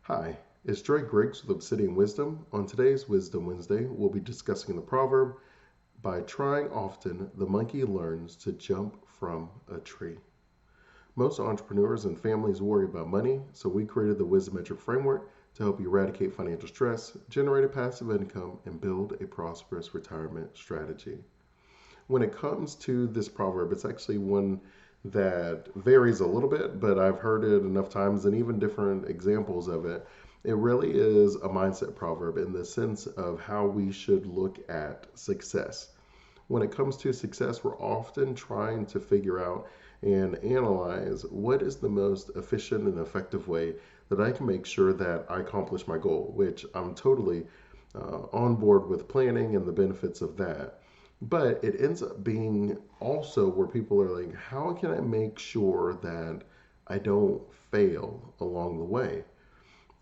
Hi, it's Dre Griggs with Obsidian Wisdom. On today's Wisdom Wednesday, we'll be discussing the proverb, by trying often, the monkey learns to jump from a tree. Most entrepreneurs and families worry about money, so we created the Wisdometric framework to help you eradicate financial stress, generate a passive income, and build a prosperous retirement strategy. When it comes to this proverb, it's actually one that varies a little bit, but I've heard it enough times and even different examples of it. It really is a mindset proverb in the sense of how we should look at success. When it comes to success, we're often trying to figure out and analyze what is the most efficient and effective way that I can make sure that I accomplish my goal, which I'm totally on board with planning and the benefits of that. But it ends up being also where people are like, how can I make sure that I don't fail along the way?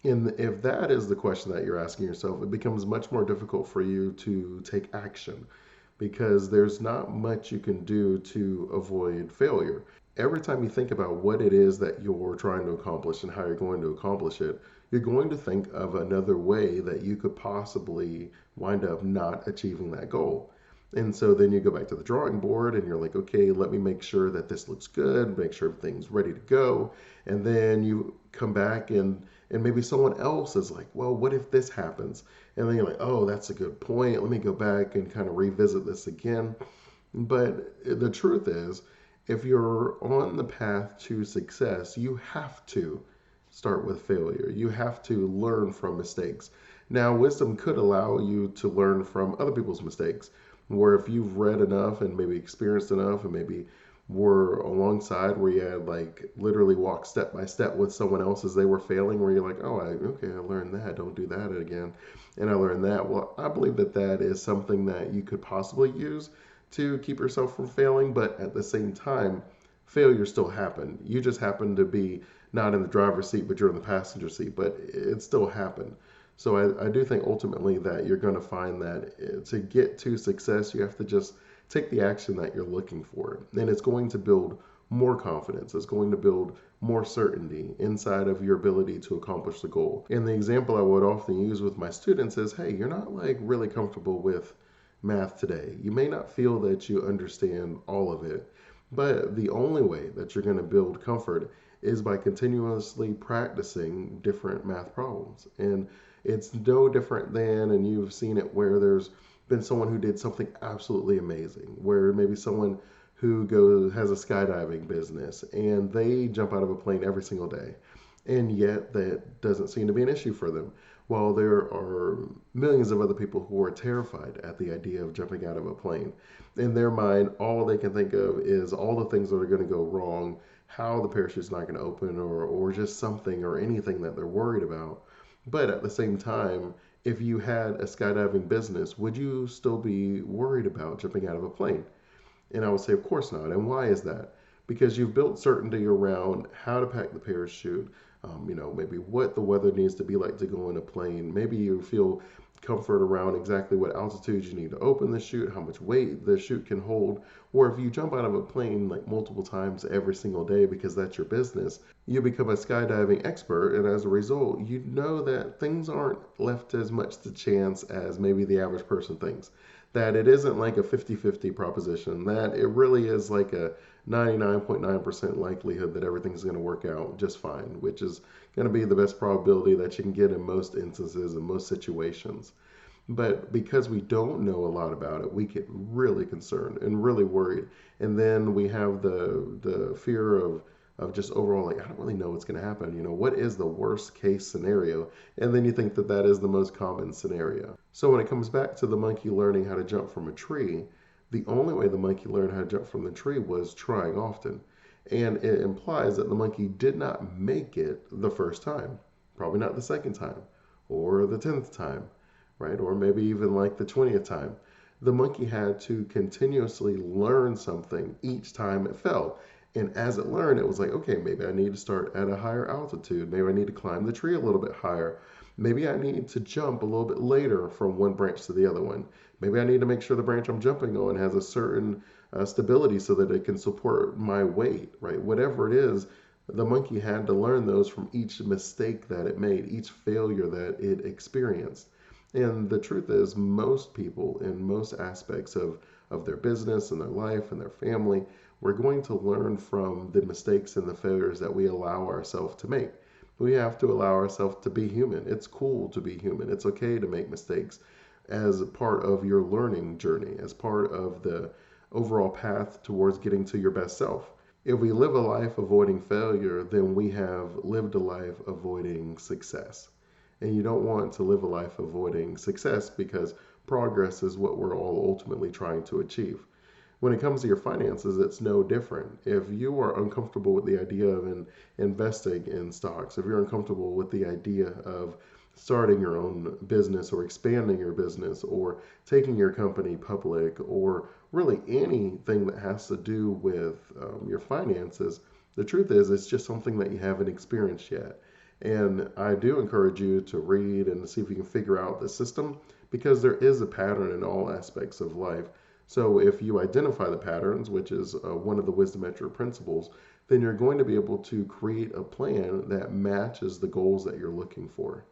And if that is the question that you're asking yourself, it becomes much more difficult for you to take action because there's not much you can do to avoid failure. Every time you think about what it is that you're trying to accomplish and how you're going to accomplish it, you're going to think of another way that you could possibly wind up not achieving that goal. And so then you go back to the drawing board and you're like, okay, let me make sure that this looks good, make sure everything's ready to go. And then you come back and maybe someone else is like, well, what if this happens? And then you're like, oh, that's a good point. Let me go back and kind of revisit this again. But the truth is, if you're on the path to success, you have to start with failure. You have to learn from mistakes. Now, wisdom could allow you to learn from other people's mistakes, where if you've read enough and maybe experienced enough and maybe were alongside where you had like literally walked step by step with someone else as they were failing, where you're like, oh, okay, I learned that. Don't do that again. And I learned that. Well, I believe that that is something that you could possibly use to keep yourself from failing, but at the same time, failure still happened. You just happened to be not in the driver's seat, but you're in the passenger seat, but it still happened. So I do think ultimately that you're going to find that to get to success, you have to just take the action that you're looking for. And it's going to build more confidence. It's going to build more certainty inside of your ability to accomplish the goal. And the example I would often use with my students is, hey, you're not like really comfortable with math today. You may not feel that you understand all of it, but the only way that you're going to build comfort is by continuously practicing different math problems. And it's no different than, and you've seen it where there's been someone who did something absolutely amazing, where maybe someone who goes has a skydiving business and they jump out of a plane every single day, and yet that doesn't seem to be an issue for them. While there are millions of other people who are terrified at the idea of jumping out of a plane. In their mind, all they can think of is all the things that are going to go wrong, how the parachute's not going to open, or just something or anything that they're worried about. But at the same time, if you had a skydiving business, would you still be worried about jumping out of a plane? And I would say, of course not. And why is that? Because you've built certainty around how to pack the parachute, maybe what the weather needs to be like to go in a plane. Maybe you feel comfort around exactly what altitude you need to open the chute, how much weight the chute can hold. Or if you jump out of a plane like multiple times every single day because that's your business, you become a skydiving expert. And as a result, you know that things aren't left as much to chance as maybe the average person thinks. That it isn't like a 50-50 proposition, that it really is like a 99.9% likelihood that everything's going to work out just fine, which is going to be the best probability that you can get in most instances and most situations. But because we don't know a lot about it, we get really concerned and really worried. And then we have the fear of just overall, like, I don't really know what's going to happen. What is the worst case scenario? And then you think that that is the most common scenario. So when it comes back to the monkey learning how to jump from a tree, the only way the monkey learned how to jump from the tree was trying often. And it implies that the monkey did not make it the first time, probably not the second time, or the 10th time, right? Or maybe even like the 20th time. The monkey had to continuously learn something each time it fell. And as it learned, it was like, okay, maybe I need to start at a higher altitude. Maybe I need to climb the tree a little bit higher. Maybe I need to jump a little bit later from one branch to the other one. Maybe I need to make sure the branch I'm jumping on has a certain stability so that it can support my weight, right? Whatever it is, The monkey had to learn those from each mistake that it made, each failure that it experienced. And the truth is, most people in most aspects of their business and their life and their family, we're going to learn from the mistakes and the failures that we allow ourselves to make. We have to allow ourselves to be human. It's cool to be human. It's okay to make mistakes as part of your learning journey, as part of the overall path towards getting to your best self. If we live a life avoiding failure, then we have lived a life avoiding success. And you don't want to live a life avoiding success because progress is what we're all ultimately trying to achieve. When it comes to your finances, it's no different. If you are uncomfortable with the idea of investing in stocks, if you're uncomfortable with the idea of starting your own business or expanding your business or taking your company public or really anything that has to do with your finances, the truth is it's just something that you haven't experienced yet. And I do encourage you to read and see if you can figure out the system because there is a pattern in all aspects of life. So if you identify the patterns, which is one of the wisdometric principles, then you're going to be able to create a plan that matches the goals that you're looking for.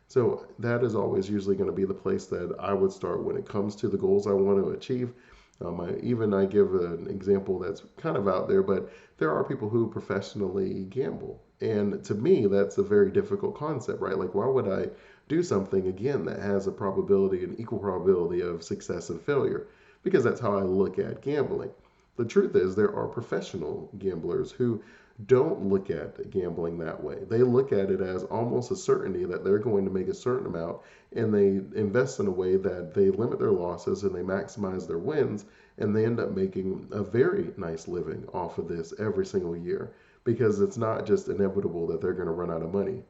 So that is always usually going to be the place that I would start when it comes to the goals I want to achieve. I give an example that's kind of out there, but there are people who professionally gamble. And to me, that's a very difficult concept, right? Like, why would I do something again that has a probability, an equal probability of success and failure? Because that's how I look at gambling. The truth is, there are professional gamblers who don't look at gambling that way. They look at it as almost a certainty that they're going to make a certain amount and they invest in a way that they limit their losses and they maximize their wins and they end up making a very nice living off of this every single year because it's not just inevitable that they're going to run out of money.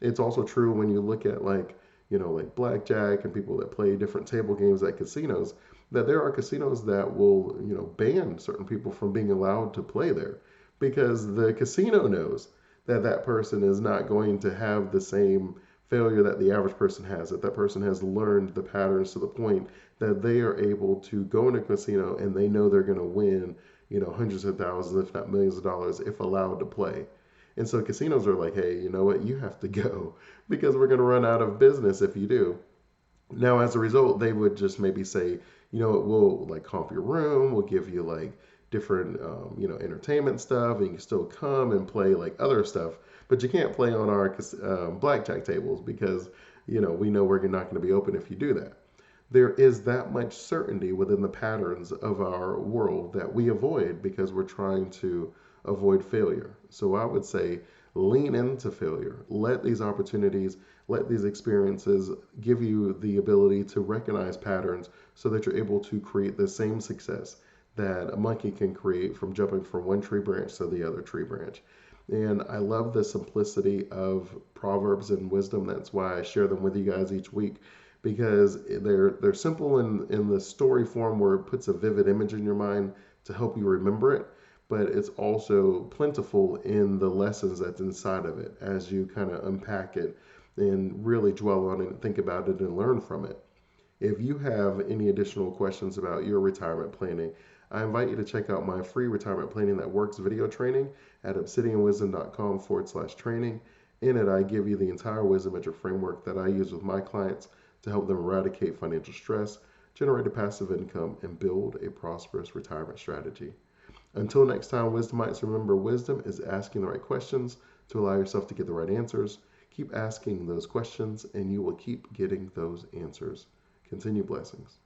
It's also true when you look at like blackjack and people that play different table games at casinos that there are casinos that will, ban certain people from being allowed to play there because the casino knows that that person is not going to have the same failure that the average person has, that that person has learned the patterns to the point that they are able to go in a casino and they know they're going to win, hundreds of thousands, if not millions of dollars if allowed to play. And so casinos are like, hey, you know what? You have to go because we're going to run out of business if you do. Now, as a result, they would just maybe say, we'll like comp your room, we'll give you like different, entertainment stuff, and you can still come and play like other stuff, but you can't play on our blackjack tables because, we know we're not going to be open if you do that. There is that much certainty within the patterns of our world that we avoid because we're trying to avoid failure. So I would say lean into failure. Let these opportunities, let these experiences give you the ability to recognize patterns so that you're able to create the same success that a monkey can create from jumping from one tree branch to the other tree branch. And I love the simplicity of Proverbs and wisdom. That's why I share them with you guys each week because they're simple in the story form where it puts a vivid image in your mind to help you remember it, but it's also plentiful in the lessons that's inside of it as you kind of unpack it and really dwell on it and think about it and learn from it. If you have any additional questions about your retirement planning, I invite you to check out my free retirement planning that works video training at obsidianwisdom.com/training. In it, I give you the entire Wisdometric framework that I use with my clients to help them eradicate financial stress, generate a passive income, and build a prosperous retirement strategy. Until next time, Wisdomites, remember wisdom is asking the right questions to allow yourself to get the right answers. Keep asking those questions, and you will keep getting those answers. Continue blessings.